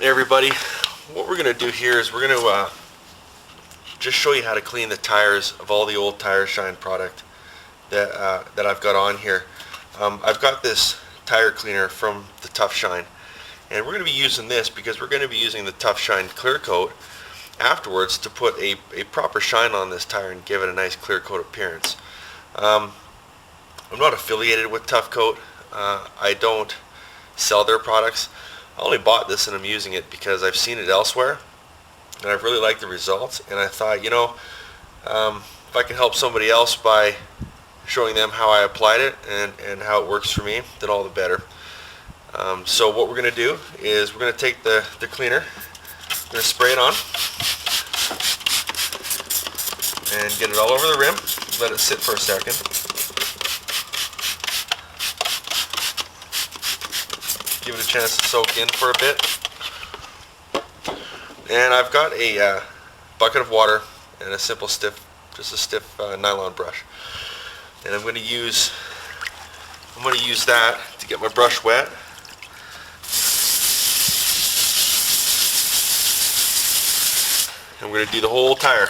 Hey everybody, what we're going to do here is we're going to just show you how to clean the tires of all the old TufShine product that I've got on here. I've got this tire cleaner from the TufShine, and we're going to be using this because we're going to be using the TufShine Clearcoat afterwards to put a proper shine on this tire and give it a nice clear coat appearance. I'm not affiliated with TufCoat. I don't sell their products. I only bought this and I'm using it because I've seen it elsewhere and I've really liked the results, and I thought, you know, if I can help somebody else by showing them how I applied it and how it works for me, then all the better. So what we're going to do is we're going to take the cleaner, we're going to spray it on and get it all over the rim, let it sit for a second. Give it a chance to soak in for a bit. And I've got a bucket of water and a simple stiff nylon brush. And I'm going to use that to get my brush wet. And we're going to do the whole tire.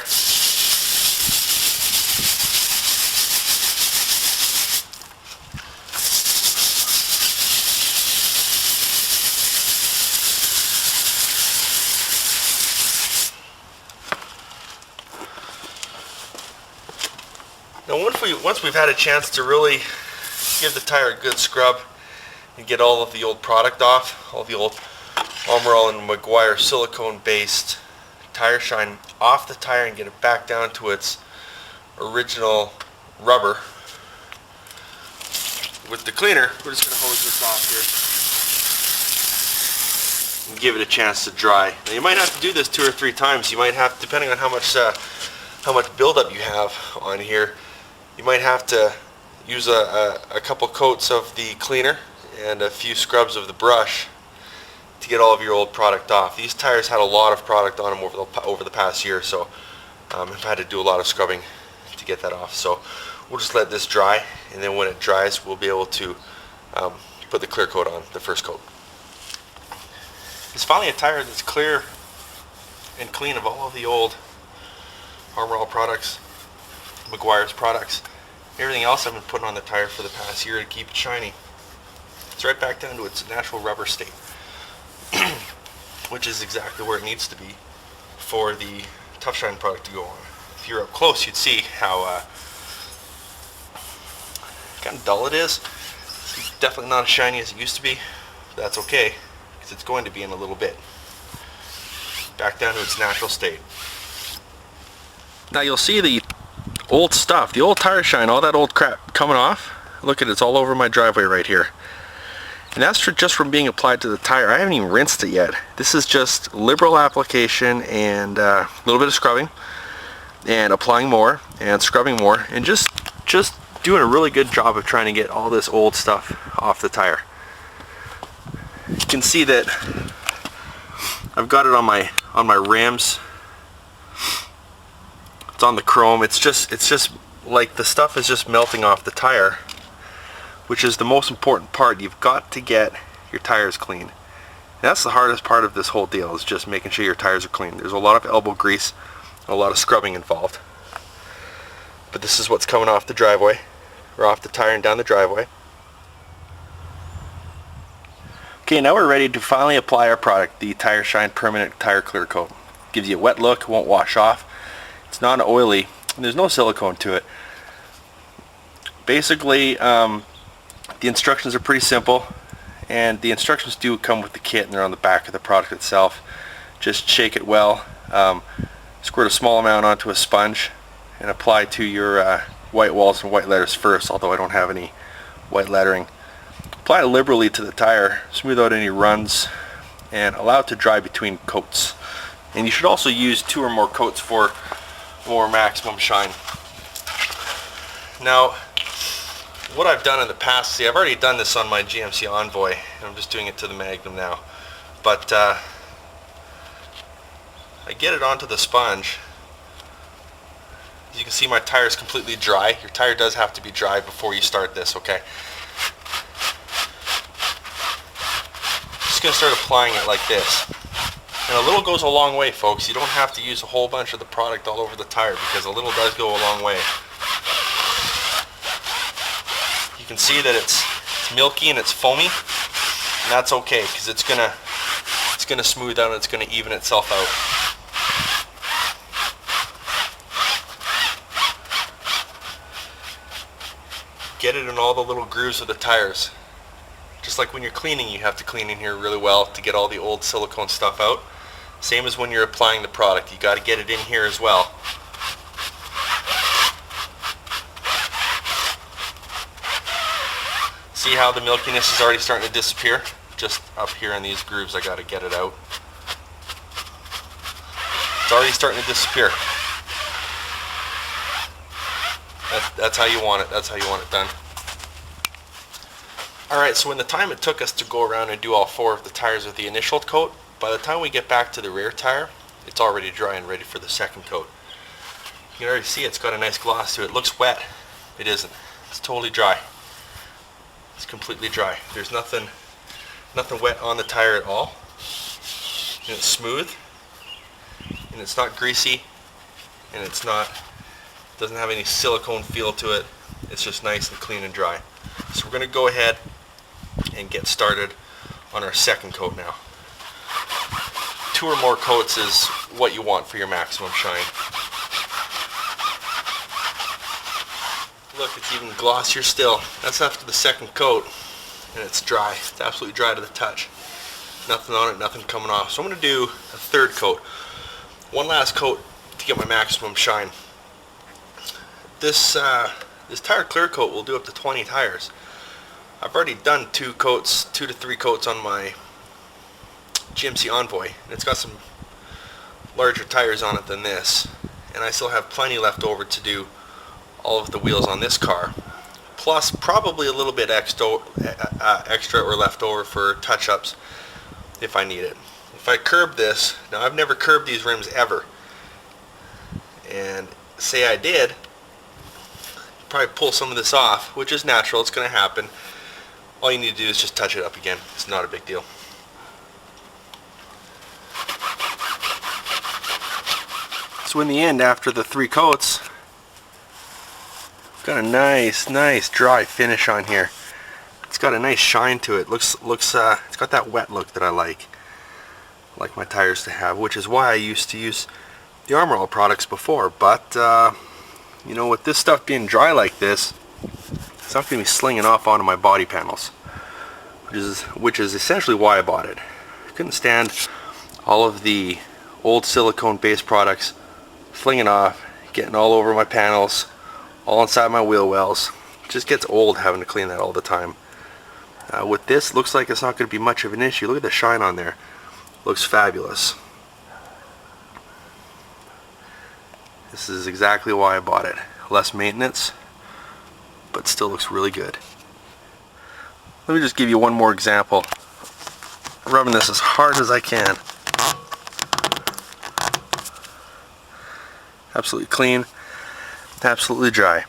Now once we've had a chance to really give the tire a good scrub and get all of the old product off, all the old Armor All and Meguiar silicone based tire shine off the tire and get it back down to its original rubber, with the cleaner we're just going to hose this off here and give it a chance to dry. Now you might have to do this 2 or 3 times. You might have, depending on how much buildup you have on here, you might have to use a couple coats of the cleaner and a few scrubs of the brush to get all of your old product off. These tires had a lot of product on them over the past year, so I've had to do a lot of scrubbing to get that off. So we'll just let this dry, and then when it dries we'll be able to put the clear coat on, the first coat. It's finally a tire that's clear and clean of all of the old Armor All products, Meguiar's products, everything else I've been putting on the tire for the past year to keep it shiny. It's right back down to its natural rubber state, which is exactly where it needs to be for the TufShine product to go on. If you're up close, you'd see how kind of dull it is. It's definitely not as shiny as it used to be, but that's okay because it's going to be in a little bit. Back down to its natural state. Now you'll see the old stuff, the old tire shine, all that old crap coming off. Look at it, it's all over my driveway right here. And that's just from being applied to the tire. I haven't even rinsed it yet. This is just liberal application and a little bit of scrubbing and applying more and scrubbing more and just doing a really good job of trying to get all this old stuff off the tire. You can see that I've got it on my rims. It's on the chrome. It's just like the stuff is just melting off the tire, which is the most important part. You've got to get your tires clean. And that's the hardest part of this whole deal, is just making sure your tires are clean. There's a lot of elbow grease, a lot of scrubbing involved. But this is what's coming off the driveway, or off the tire and down the driveway. Okay, now we're ready to finally apply our product, the TufShine Permanent Tire Clear Coat. Gives you a wet look, won't wash off. It's not oily, and there's no silicone to it. Basically, the instructions are pretty simple, and the instructions do come with the kit, and they're on the back of the product itself. Just shake it well, squirt a small amount onto a sponge, and apply to your white walls and white letters first, although I don't have any white lettering. Apply it liberally to the tire, smooth out any runs, and allow it to dry between coats. And you should also use 2 or more coats for more maximum shine. Now, what I've done in the past, see, I've already done this on my GMC Envoy, and I'm just doing it to the Magnum now. But I get it onto the sponge. As you can see, my tire is completely dry. Your tire does have to be dry before you start this, okay? Just going to start applying it like this. And a little goes a long way, folks. You don't have to use a whole bunch of the product all over the tire because a little does go a long way. You can see that it's milky and it's foamy, and that's okay because it's gonna smooth out and it's gonna even itself out. Get it in all the little grooves of the tires. Just like when you're cleaning, you have to clean in here really well to get all the old silicone stuff out. Same as when you're applying the product, you got to get it in here as well. See how the milkiness is already starting to disappear? Just up here in these grooves, I got to get it out. It's already starting to disappear. That's how you want it. That's how you want it done. Alright, so in the time it took us to go around and do all 4 of the tires with the initial coat, by the time we get back to the rear tire, it's already dry and ready for the second coat. You can already see it's got a nice gloss to it. It looks wet. It isn't. It's totally dry. It's completely dry. There's nothing wet on the tire at all. And it's smooth. And it's not greasy. And doesn't have any silicone feel to it. It's just nice and clean and dry. So we're going to go ahead and get started on our second coat now. 2 or more coats is what you want for your maximum shine. Look, it's even glossier still. That's after the second coat, and it's dry. It's absolutely dry to the touch. Nothing on it, nothing coming off. So I'm going to do a third coat. One last coat to get my maximum shine. This tire clear coat will do up to 20 tires. I've already done 2 to 3 coats on my GMC Envoy, and it's got some larger tires on it than this, and I still have plenty left over to do all of the wheels on this car, plus probably a little bit extra or left over for touch-ups if I need it. If I curb this, now I've never curbed these rims ever, and say I did, probably pull some of this off, which is natural, it's going to happen. All you need to do is just touch it up again. It's not a big deal. So in the end, after the 3 coats, got a nice dry finish on here. It's got a nice shine to it. It's got that wet look that I like my tires to have, which is why I used to use the Armor All products before. But you know, with this stuff being dry like this, it's not going to be slinging off onto my body panels, which is essentially why I bought it. I couldn't stand all of the old silicone based products flinging off, getting all over my panels, all inside my wheel wells. It just gets old having to clean that all the time. With this, looks like it's not going to be much of an issue. Look at the shine on there. Looks fabulous. This is exactly why I bought it. Less maintenance, but still looks really good. Let me just give you one more example. Rubbing this as hard as I can. Absolutely clean, absolutely dry.